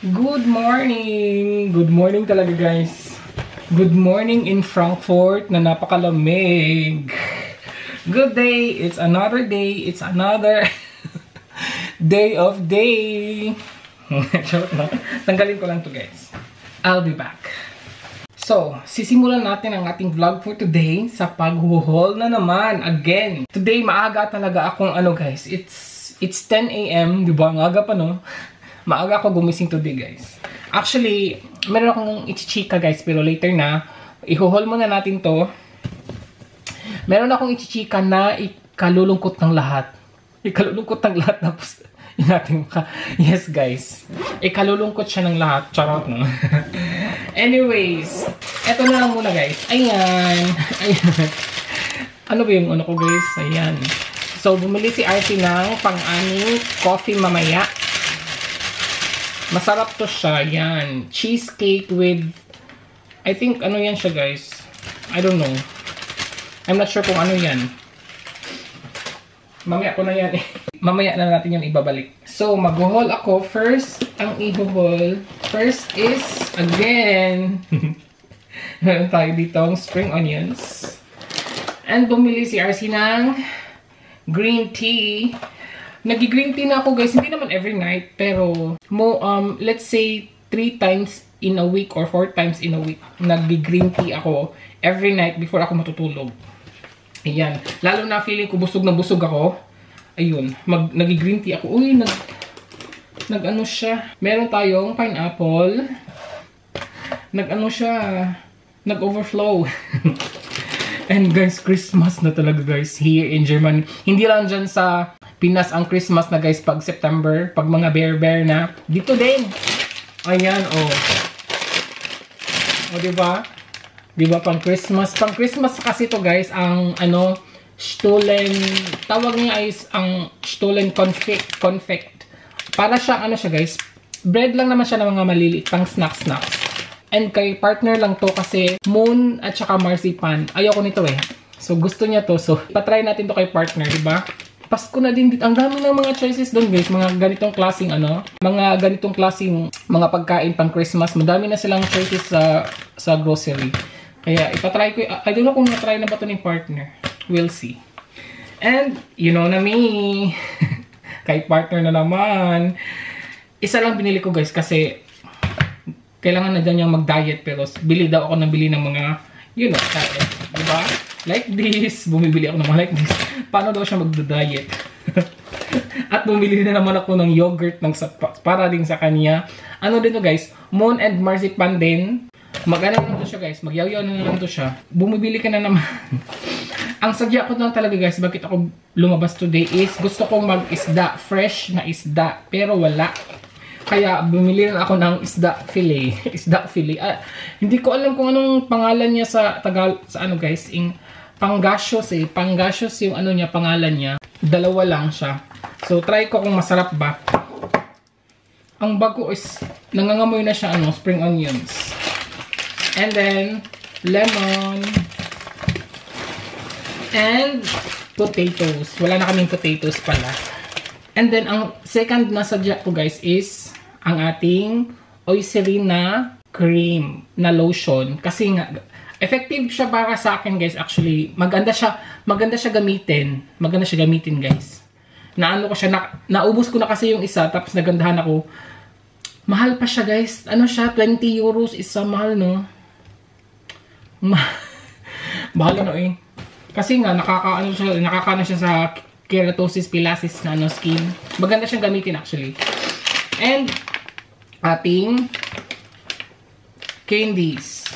Good morning! Good morning talaga guys. Good morning in Frankfurt na napakalamig. Good day! It's another day. It's another day of day. Tanggalin ko lang to guys. I'll be back. So, sisimulan natin ang ating vlog for today sa pag-haul na naman. Again, today maaga talaga akong guys. It's 10 AM, di ba? Ang aga pa no? Maaga ako gumising today guys. Actually, meron akong ichichika guys, pero later na. I-haul muna natin to. Meron akong ichichika na ikalulungkot ng lahat. Ikalulungkot ng lahat. Tapos, yung ating yes guys. Ikalulungkot siya ng lahat. Charot no? Anyways, eto na lang muna guys. Ayan. Ayan. Ano ba yung ko guys? Ayan. So, bumili si RC ng pang-aning coffee mamaya. Masarap to siya. Yan. Cheesecake with, I think, yan siya, guys. I don't know. I'm not sure kung ano yan. Mamaya ko na yan eh. Mamaya na natin yung ibabalik. So, mag-haul ako. First, ang i-haul. First is, again, meron tayo ditong spring onions. And bumili si RC ng green tea. Nag-green tea na ako guys, hindi naman every night, pero let's say 3 times in a week or 4 times in a week. Nag-green tea ako every night before ako matutulog. Ayan. Lalo na feeling ko busog na busog ako. Ayun. Nag-green tea ako. Uy, nag-ano siya. Meron tayong pineapple. Nag-ano siya. Nag-overflow. And guys, Christmas na talaga guys here in Germany. Hindi lang dyan sa Pinas ang Christmas na guys pag September, pag mga bear na. Dito din. Ayan, oh. O, diba? Diba pang Christmas? Pang Christmas kasi to guys, ang Stollen, tawag niya is ang Stollen confect. Para siyang siya guys, bread lang naman siya ng mga maliliit pang snacks. And kay partner lang to kasi moon at saka marzipan. Ayoko nito eh. So gusto niya to. So patry natin to kay partner, diba? Pasko na din dito. Ang dami ng mga choices doon guys. Mga ganitong klaseng mga ganitong klaseng mga pagkain pang Christmas. Madami na silang choices sa grocery. Kaya ipatry ko. I don't know kung na-try na ba ito ni partner. We'll see. And you know na me. Kay partner na naman. Isa lang binili ko guys kasi kailangan na dyan niyang mag-diet. Pero bili daw ako ng bili ng mga diet. Diba? Like this. Bumibili ako ng mga like this. Paano daw siya magda-diet? At bumili na naman ako ng yogurt para din sa kanya. Ano din to guys? Moon and marzipan din. Mag-ano na to siya guys. Magyaw-yaw na naman to siya. Bumibili ka na naman. Ang sadya ko lang talaga guys, bakit ako lumabas today is gusto kong mag-isda. Fresh na isda. Pero wala. Kaya bumili na ako ng isda fillet. Isda fillet. Hindi ko alam kung anong pangalan niya sa guys. Pangasius eh. Pangasius yung niya, pangalan niya. Dalawa lang siya. So, try ko kung masarap ba. Ang bago is, nangangamoy na siya, spring onions. And then, lemon. And, potatoes. Wala na kaming potatoes pala. And then, ang second na sadya ko guys is, ang ating Eucerin na cream na lotion. Kasi nga, effective siya para sa akin guys actually. Maganda siya gamitin. Maganda siya gamitin guys. Naano ko siya, naubos ko na kasi yung isa tapos nagandahan ako. Mahal pa siya guys. Siya 20 euros isa, mahal no. Mahal na eh. Kasi nga nakakaano siya sa keratosis pilasis na skin. Maganda siyang gamitin actually. And ating candies.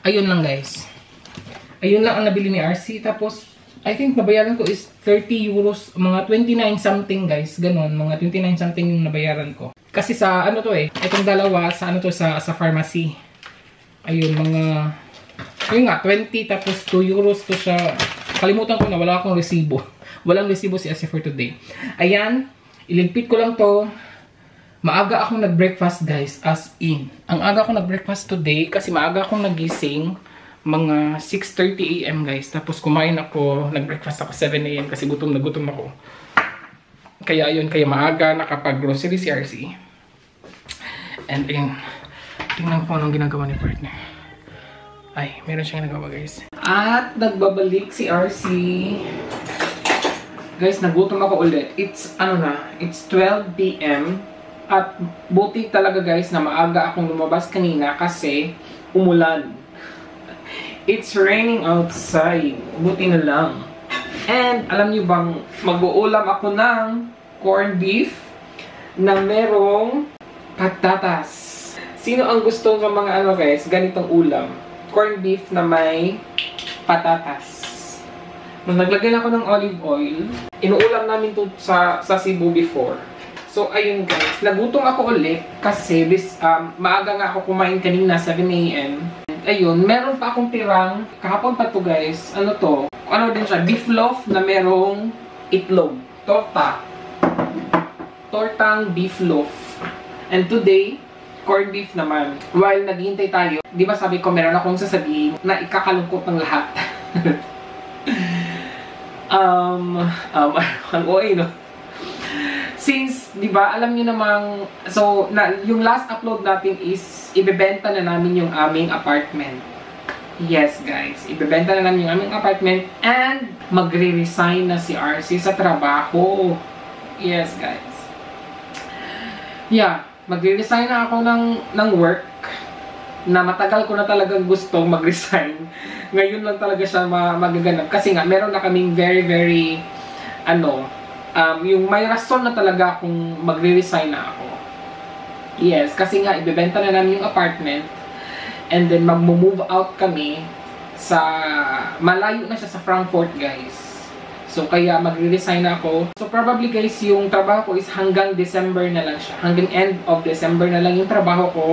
Ayun lang guys. Ayun lang ang nabili ni RC. Tapos, I think nabayaran ko is 30 euros. Mga 29 something guys. Ganon. Mga 29 something yung nabayaran ko. Kasi sa itong dalawa sa sa pharmacy. Ayun, yun nga, 20 tapos 2 euros to siya. Kalimutan ko na, wala akong resibo. Walang resibo si RC for today. Ayan, iligpit ko lang to. Maaga akong nag-breakfast guys, as in. Ang aga akong nag-breakfast today kasi maaga akong nagising. Mga 6:30 AM guys. Tapos kumain ako, nag-breakfast ako 7 AM kasi gutom na gutom ako. Kaya yun, kaya maaga nakapag-grocery si RC. And ayun, tingnan ko anong ginagawa ni partner. Ay, meron siyang ginagawa guys. At nagbabalik si RC. Guys, nagutom ako ulit. It's, it's 12 PM. At buti talaga guys na maaga akong lumabas kanina kasi umulan. It's raining outside. Buti na lang. And alam niyo bang mag-uulam ako ng corned beef na merong patatas. Sino ang gusto ng mga guys, ganitong ulam? Corned beef na may patatas. Nung naglagay ako ng olive oil, inuulam namin to sa Cebu before. So ayun guys, nagutom ako ulit kasi maaga nga ako kumain kanina 7 AM. Ayun, meron pa akong tirang kahapon pa to guys. Ano to? Ano din siya? Beef loaf na merong itlog. Tortang beef loaf. And today, corned beef naman. While naghihintay tayo, di ba sabi ko meron akong sasabihin na ikakalungkot ng lahat. Ang OA, no? Since, di ba, alam niyo namang, yung last upload natin is, ibebenta na namin yung aming apartment. Yes, guys. Ibebenta na namin yung aming apartment and magre-resign na si RC sa trabaho. Yes, guys. Yeah, magre-resign na ako ng work na matagal ko na talagang gustong mag-resign. Ngayon lang talaga siya magaganap. Kasi nga, meron na kaming very, very, yung may rason na talaga kung magre-resign na ako. Yes, kasi nga, ibebenta na namin yung apartment and then mag-move out kami sa, malayo na siya sa Frankfurt, guys. So, kaya magre-resign na ako. So, probably guys, yung trabaho ko is hanggang December na lang siya. Hanggang end of December na lang yung trabaho ko.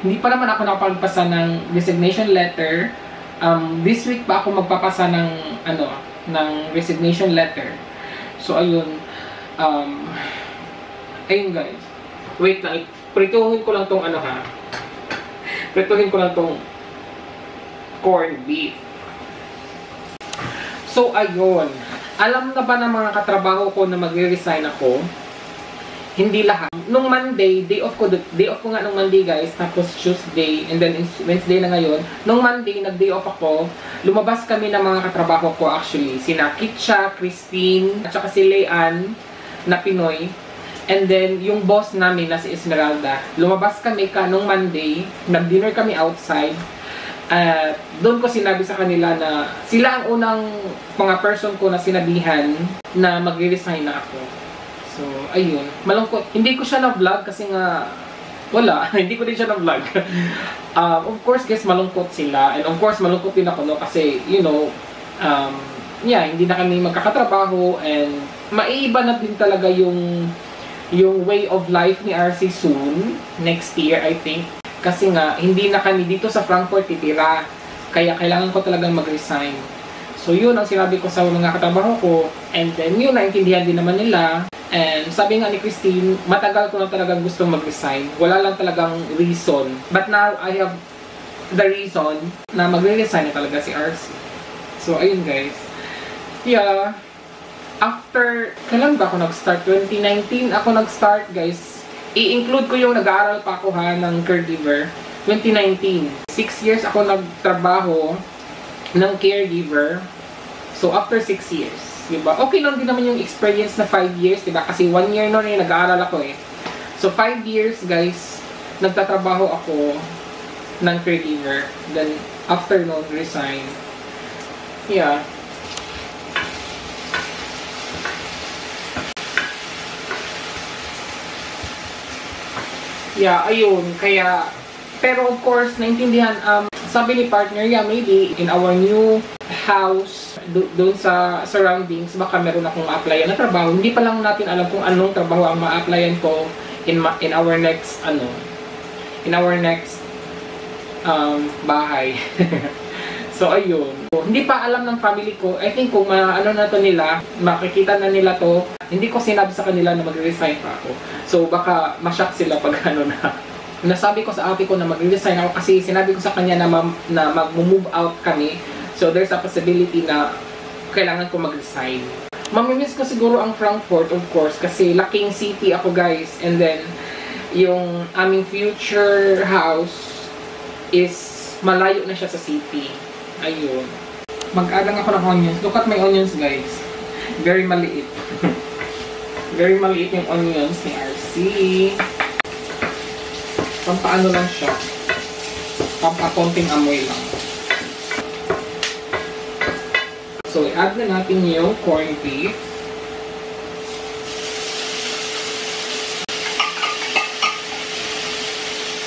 Hindi pa naman ako nakapagpasa ng resignation letter. This week pa ako magpapasa ng resignation letter. So, ayun. Ayun guys. Wait lang. Prituhin ko lang tong Prituhin ko lang tong corned beef. So, ayun. Alam na ba ng mga katrabaho ko na magre-resign ako? Hindi lahat. Nung Monday, day off ko nga nung Monday guys, tapos Tuesday, and then Wednesday na ngayon. Nung Monday, nag-day off ako. Lumabas kami ng mga katrabaho ko actually. Sina Kitcha, Christine, at saka si Leanne na Pinoy. And then, yung boss namin na si Esmeralda. Lumabas kami nung Monday, nag-dinner kami outside. Doon ko sinabi sa kanila na sila ang unang mga person ko na sinabihan na magre-resign na ako. So, ayun. Malungkot. Hindi ko siya na-vlog kasi nga wala. Hindi ko din siya na-vlog. Of course, guys, malungkot sila. And of course, malungkot din ako, no? Kasi, you know, hindi na kami magkakatrabaho and maiiba na din talaga yung way of life ni RC soon. Next year, I think. Kasi nga, hindi na kami dito sa Frankfurt titira. Kaya kailangan ko talagang mag-resign. So, yun ang sinabi ko sa mga katrabaho ko. And then, yun, naintindihan din naman nila. And sabi nga ni Christine, matagal ko na talagang gustong mag-resign. Wala lang talagang reason. But now, I have the reason na magre-resign na talaga si RC. So, ayun guys. Yeah. After, kailan ba ako nag-start? 2019 ako nag-start guys. I-include ko yung nag-aaral pa ako ng caregiver. 2019. 6 years ako nagtrabaho ng caregiver. So, after 6 years. Diba? Okay lang din naman yung experience na 5 years. Diba? Kasi 1 year noon nag-aaral ako eh. So, 5 years guys, nagtatrabaho ako ng caregiver. Then, after noon, resign. Yeah. Yeah, ayun. Kaya, pero of course, naintindihan, sabi ni partner, yeah, maybe in our new house, doon sa surroundings, baka meron akong ma-applyan na trabaho. Hindi pa lang natin alam kung anong trabaho ang ma-applyan ko in our next, bahay. So, ayun. Hindi pa alam ng family ko. I think kung makikita na nila to, hindi ko sinabi sa kanila na magre-resign pa ako. So, baka ma-shock sila pag nasabi ko sa ate ko na magre-resign ako kasi sinabi ko sa kanya na mag-move out kami. So, there's a possibility na kailangan ko mag-resign. Mamimiss ko siguro ang Frankfurt, of course, kasi laking city ako, guys. And then, yung aming future house is malayo na siya sa city. Ayun. Mag-add lang ako ng onions. Look at my onions, guys. Very maliit. Very maliit yung onions ni RC. Pampaano lang siya. Pampakonting amoy lang. So, i-add na natin yung corned beef.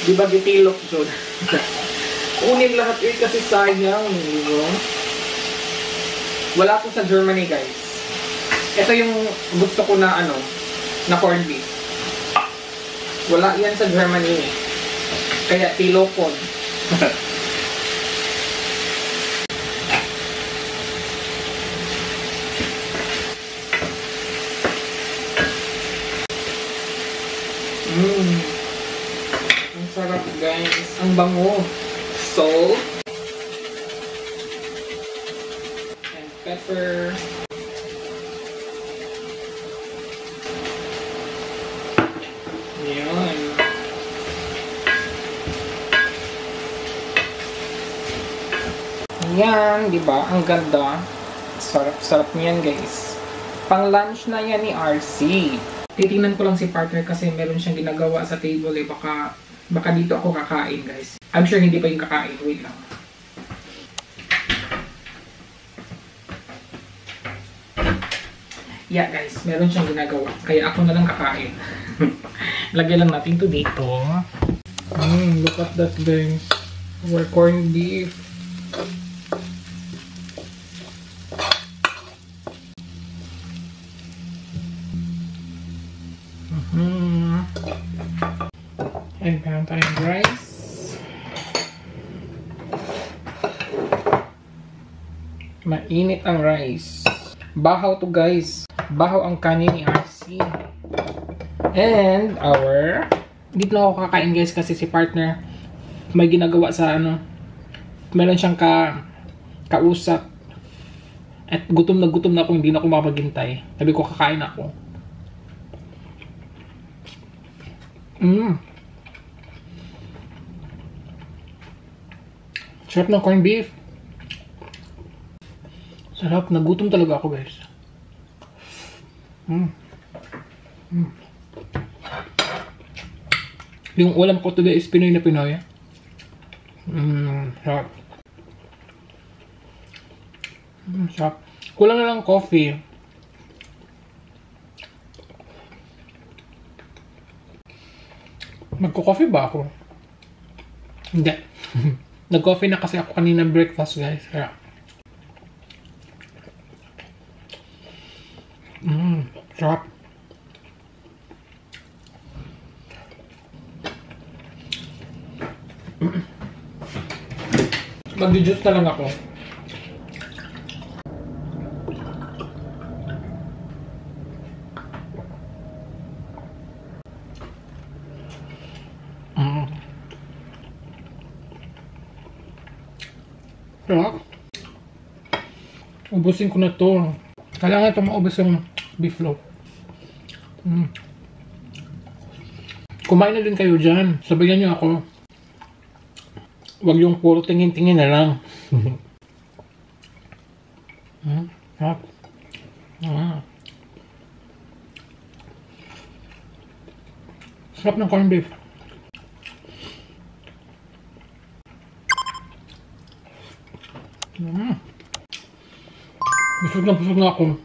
Diba gitilok dyan? Kunin lahat eh kasi sayang. Diba? Wala po sa Germany, guys. Ito yung gusto ko na ano, na corned beef. Wala yan sa Germany. Kaya tilokon. Ang sarap, guys. Ang bango. Salt. And pepper. Yan. Yan, di ba? Ang ganda. Sarap-sarap niyan, guys. Pang lunch na yan ni RC. Titingnan ko lang si partner kasi meron siyang ginagawa sa table eh. Baka dito ako kakain, guys. I'm sure hindi pa yung kakain. Wait lang. Yeah, guys. Meron siyang ginagawa. Kaya ako na lang kakain. Lagyan lang natin to dito. Look at that, guys. Our corned beef. And meron tayong rice. Mainit ang rice. Bahaw to, guys. Bahaw ang kanin ni RC. And our... Hindi na ako kakain, guys, kasi si partner may ginagawa sa ano. Meron siyang kausap. At gutom na ako. Hindi na ako mapaghintay. Sabi ko, kakain ako. Sarap ng corned beef. Sarap. Nagutom talaga ako, guys. Yung ulam ko today is Pinoy na Pinoy. Sarap. Sarap. Kulang na lang coffee. Magko-coffee ba ako? Hindi. Nag-coffee na kasi ako kanina breakfast, guys. Kaya. Sarap. Mag-juice na lang ako. Sarap. Ubusin ko na to. Kailangan ito maubos yung beef loaf. Kumain na din kayo dyan. Sabayan nyo ako. Huwag yung puro tingin-tingin na lang. Sarap. Sarap ng corned beef. Busog na ako.